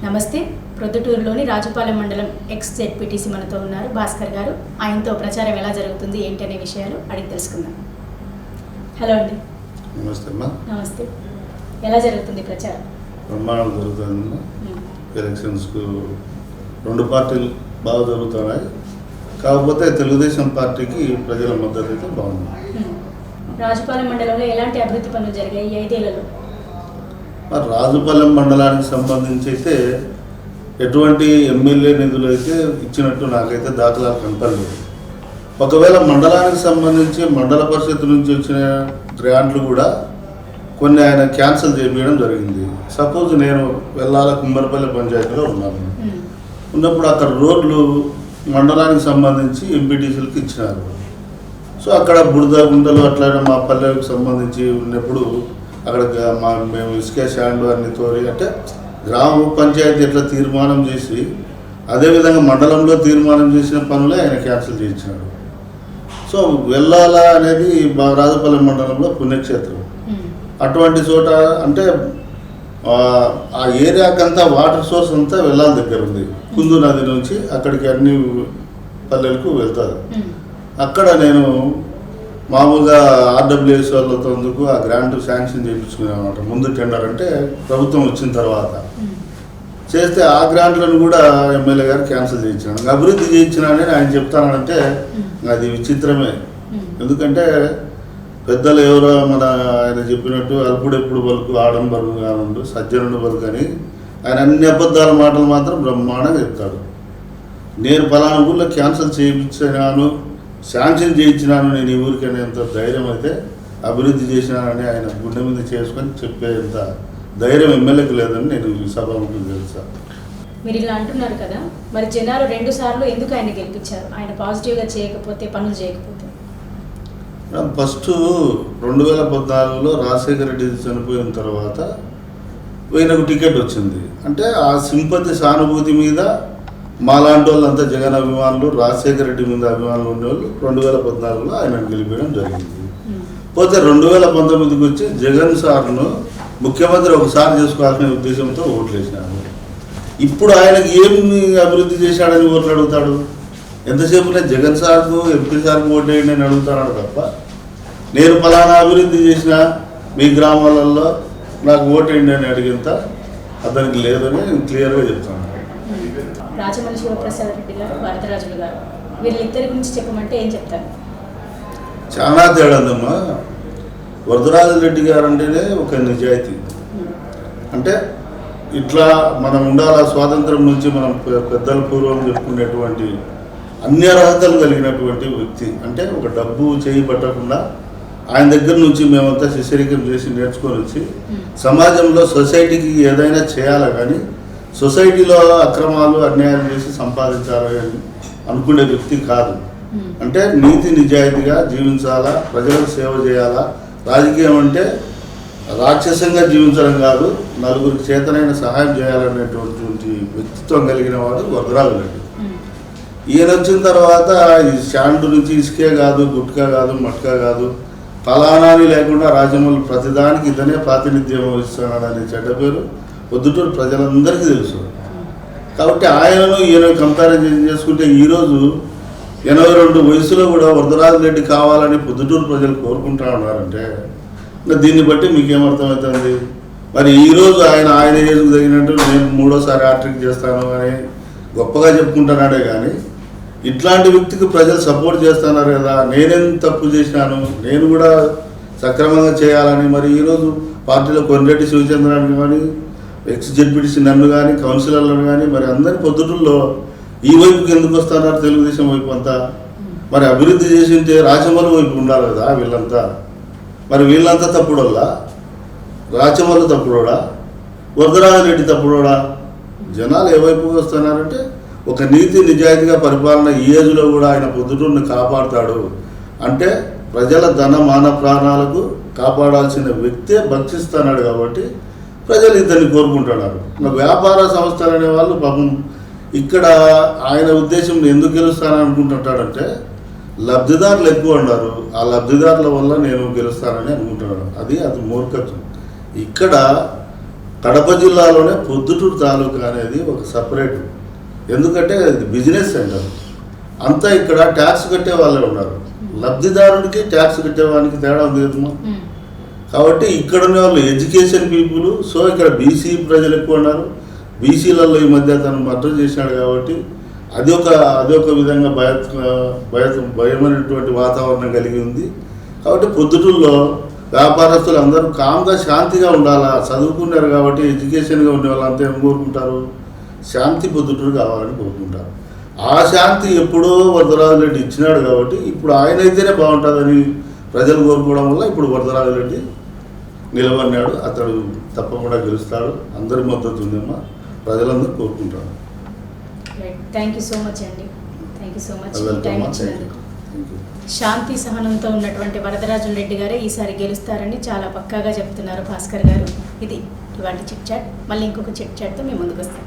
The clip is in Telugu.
నమస్తే. ప్రొద్దుటూరులోని రాజుపాలెం మండలం ఎక్స్ జెడ్పీటీసీ మనతో ఉన్నారు భాస్కర్ గారు. ఆయనతో ప్రచారం ఎలా జరుగుతుంది ఏంటి అనే విషయాలు అడిగి తెలుసుకుందాం. హలో అండి. నమస్తే అమ్మా. నమస్తే. ఎలా జరుగుతుంది ప్రచారం? బ్రహ్మాండం జరుగుతుందమ్మా. ఎలక్షన్స్కు రెండు పార్టీలు బాగా జరుగుతున్నాయి. కాకపోతే తెలుగుదేశం పార్టీకి ప్రజల మద్దతు అయితే బాగుంది. రాజుపాలెం మండలంలో ఎలాంటి అభివృద్ధి పనులు జరిగాయి ఈ 5 ఏళ్లలో? మరి రాజుపాలెం మండలానికి సంబంధించి అయితే ఎటువంటి ఎమ్మెల్యే నిధులు అయితే ఇచ్చినట్టు నాకైతే దాఖలాలు కనపడలేదు. ఒకవేళ మండలానికి సంబంధించి మండల పరిషత్ నుంచి వచ్చిన గ్రాంట్లు కూడా కొన్ని ఆయన క్యాన్సిల్ చేయడం జరిగింది. సపోజ్ నేను వెళ్ళాల కుమ్మరపల్లి పంచాయతీలో ఉన్నప్పుడు అక్కడ రోడ్లు మండలానికి సంబంధించి ఎంపీటీసీలకు ఇచ్చినారు. సో అక్కడ బురద గుంటలు అట్లా మా పల్లెలకు సంబంధించి ఉన్నప్పుడు అక్కడ మేము ఇసుక శాండ్ అన్ని తోరి అంటే గ్రామ పంచాయతీ ఎట్లా తీర్మానం చేసి అదేవిధంగా మండలంలో తీర్మానం చేసిన పనులే ఆయన క్యాన్సిల్ చేయించినాడు. సో వెళ్ళాలా అనేది రాజుపాలెం మండలంలో పుణ్యక్షేత్రం. అటువంటి చోట అంటే ఆ ఏరియాకంతా వాటర్ సోర్స్ అంతా వెళ్ళాల దగ్గర ఉంది. కుందు నది నుంచి అక్కడికి అన్ని పల్లెలకు వెళ్తారు. అక్కడ నేను మామూలుగా ఆర్డబ్ల్యూఎస్ వాళ్ళతో ఆ గ్రాంట్ శాంక్షన్ చేయించుకునేమాట. ముందు టెండర్ అంటే ప్రభుత్వం వచ్చిన తర్వాత చేస్తే ఆ గ్రాంట్లను కూడా ఎమ్మెల్యే గారు క్యాన్సిల్ చేయించాను. అభివృద్ధి చేయించినానని ఆయన చెప్తానంటే అది విచిత్రమే. ఎందుకంటే పెద్దలు ఎవరో మన ఆయన చెప్పినట్టు అల్పుడెప్పుడు పలుకు ఆడంబరంగా ఉండు సజ్జనుడు పలుకు అని ఆయన అన్ని అబద్ధాల మాటలు మాత్రం బ్రహ్మాండంగా చెప్తాడు. నేను ఫలానా ఊళ్ళో క్యాన్సిల్ చేయించాను శాంక్షన్ చేయించినాను నేను ఈ ఊరికి అనేంత ధైర్యం అయితే అభివృద్ధి చేసినానని ఆయన గుండె మీద చేసుకొని చెప్పేంత ధైర్యం ఎమ్మెల్యేకి లేదని నేను ఈ సభకు తెలుసా. మీరు ఇలా అంటున్నారు కదా, మరి జనాలు 2 సార్లు ఎందుకు ఆయన గెలిపించారు? ఆయన పాజిటివ్గా చేయకపోతే పనులు చేయకపోతే? ఫస్ట్ 2014లో రాజశేఖర రెడ్డి చనిపోయిన తర్వాత ఈయనకు టికెట్ వచ్చింది. అంటే ఆ సింపతి సానుభూతి మీద మాలాంటి వాళ్ళంతా జగన్ అభిమానులు రాజశేఖర రెడ్డి మీద అభిమానులు ఉండేవాళ్ళు 2014లో ఆయనను గెలిపేయడం జరిగింది. పోతే 2019కి వచ్చి జగన్ సార్ను ముఖ్యమంత్రి ఒకసారి చేసుకోవాలనే ఉద్దేశంతో ఓట్లు వేసినారు. ఇప్పుడు ఆయనకి ఏమి అభివృద్ధి చేశాడని ఓట్లు అడుగుతాడు? ఎంతసేపు నేను జగన్ సార్కు ఎంపీ సార్కు ఓటు వేయండి అని అడుగుతాడు తప్ప నేను ఫలానా అభివృద్ధి చేసిన మీ గ్రామాలలో నాకు ఓటు వేయండి అని అడిగేంత అతనికి లేదని నేను క్లియర్గా చెప్తాను. రాజమల్లి శివప్రసాద్ రెడ్డి గారు, వరదరాజులు గారు, వీళ్ళిద్దరి గురించి చెప్పమంటే ఏం చెప్తారు? చాలా తేడా ఉందమ్మా. వరదరాజు రెడ్డి గారు అంటేనే ఒక నిజాయితీ. అంటే ఇట్లా మనం ఉండాల స్వాతంత్రం నుంచి మనం పెద్దల పూర్వం చెప్పుకునేటువంటి అన్ని అర్హతలు కలిగినటువంటి వ్యక్తి. అంటే ఒక డబ్బు చేయి పట్టకుండా ఆయన దగ్గర నుంచి మేమంతా శిష్యరికం చేసి నేర్చుకొని వచ్చి సమాజంలో సొసైటీకి ఏదైనా చేయాలా కానీ సొసైటీలో అక్రమాలు అన్యాయాలు చేసి సంపాదించాలి అని అనుకునే వ్యక్తి కాదు. అంటే నీతి నిజాయితీగా జీవించాలా, ప్రజలకు సేవ చేయాలా. రాజకీయం అంటే రాక్షసంగా జీవించడం కాదు, నలుగురికి చేతనైన సహాయం చేయాలనేటువంటి వ్యక్తిత్వం కలిగిన వాడు వరదరాజు రెడ్డి. ఈయన వచ్చిన తర్వాత ఈ శాండ్ నుంచి ఇసుకే కాదు, గుట్కా కాదు, మట్కా కాదు, ఫలానాని లేకుండా రాజమౌళి ప్రతిదానికి ఇతనే ప్రాతినిధ్యం వహిస్తున్నాడనే చెడ్డ పేరు పొద్దుటూరు ప్రజలందరికీ తెలుసు. కాబట్టి ఆయనను ఈయన కంపారిజన్ చేసుకుంటే ఈరోజు 82 వయసులో కూడా వరదరాజు రెడ్డి కావాలని పొద్దుటూరు ప్రజలు కోరుకుంటా ఉన్నారంటే ఇంకా దీన్ని బట్టి మీకేమర్థమవుతుంది? మరి ఈరోజు ఆయన ఏజ్కు తగినట్టు నేను 3వ హ్యాట్రిక్ చేస్తాను అని గొప్పగా చెప్పుకుంటున్నాడే కానీ ఇట్లాంటి వ్యక్తికి ప్రజలు సపోర్ట్ చేస్తున్నారు కదా. నేనేం తప్పు చేసినాను, నేను కూడా సక్రమంగా చేయాలని మరి ఈరోజు పార్టీలో కొన్నిరెడ్డి శివచంద్రాన్ని కానీ ఎక్స్ జెడ్పీటీసీ నన్ను కానీ కౌన్సిలర్లను కానీ మరి అందరి పొద్దుటూరులో ఈ వైపుకి ఎందుకు వస్తున్నారు? తెలుగుదేశం వైపు అంతా మరి అభివృద్ధి చేసి ఉంటే రాజమౌళి వైపు ఉండాలి కదా వీళ్ళంతా. మరి వీళ్ళంతా తప్పుడోళ్ళ? రాజమౌళి తప్పుడోడా? వరదరాజు రెడ్డి తప్పుడోడా? జనాలు ఏ వైపుకి వస్తున్నారంటే ఒక నీతి నిజాయితీగా పరిపాలన ఈ ఏజ్లో కూడా ఆయన పొద్దుటూరుని కాపాడుతాడు అంటే ప్రజల ధన మాన ప్రాణాలకు కాపాడాల్సిన వ్యక్తే భక్షిస్తున్నాడు. కాబట్టి ప్రజలు ఇద్దరిని కోరుకుంటున్నారు. వ్యాపార సంస్థలు అనే వాళ్ళు పాపం ఇక్కడ ఆయన ఉద్దేశం ఎందుకు గెలుస్తానని అనుకుంటుంటాడంటే లబ్ధిదారులు ఎక్కువ ఉన్నారు, ఆ లబ్ధిదారుల వల్ల నేను గెలుస్తానని అనుకుంటున్నాను. అది మూర్ఖత్వం. ఇక్కడ కడప జిల్లాలోనే పొద్దుటూరు తాలూకా అనేది ఒక సపరేట్, ఎందుకంటే ఇది బిజినెస్ సెంటర్. అంతా ఇక్కడ ట్యాక్స్ కట్టే వాళ్ళే ఉన్నారు. లబ్ధిదారుడికి ట్యాక్స్ కట్టేవానికి తేడా ఉంది కదమ్మా. కాబట్టి ఇక్కడ ఉన్న వాళ్ళు ఎడ్యుకేషన్ పీపుల్. సో ఇక్కడ బీసీ ప్రజలు ఎక్కువ ఉన్నారు. బీసీలలో ఈ మధ్య తను మద్దతు చేసినాడు కాబట్టి అది ఒక విధంగా భయమైనటువంటి వాతావరణం కలిగి ఉంది. కాబట్టి పొద్దుటూరులో వ్యాపారస్తులు అందరూ కామ్గా శాంతిగా ఉండాలా. చదువుకున్నారు కాబట్టి ఎడ్యుకేషన్గా ఉండే వాళ్ళంతా ఏం కోరుకుంటారు, శాంతి పొద్దుటూరు కావాలని కోరుకుంటారు. ఆ శాంతి ఎప్పుడో వరదరాజరెడ్డి ఇచ్చినాడు కాబట్టి ఇప్పుడు ఆయన అయితేనే బాగుంటుందని ప్రజలు కోరుకోవడం వల్ల ఇప్పుడు వరదరాజరెడ్డి నిలబడినాడు. అతడు తప్పకుండా గెలుస్తాడు. అందరి మద్దతు ఉందమ్మా, ప్రజలందరూ కోరుకుంటారు. థ్యాంక్ యూ సో మచ్ అండి. Thank you so much. Welcome. శాంతి సహనంతో ఉన్నటువంటి వరదరాజరెడ్డి గారే ఈసారి గెలుస్తారని చాలా పక్కాగా చెప్తున్నారు భాస్కర్ గారు. ఇది ఇవాళ చిట్ చాట్. మళ్ళీ ఇంకొక చిట్ చాట్తో మేము ముందుకు వస్తాం.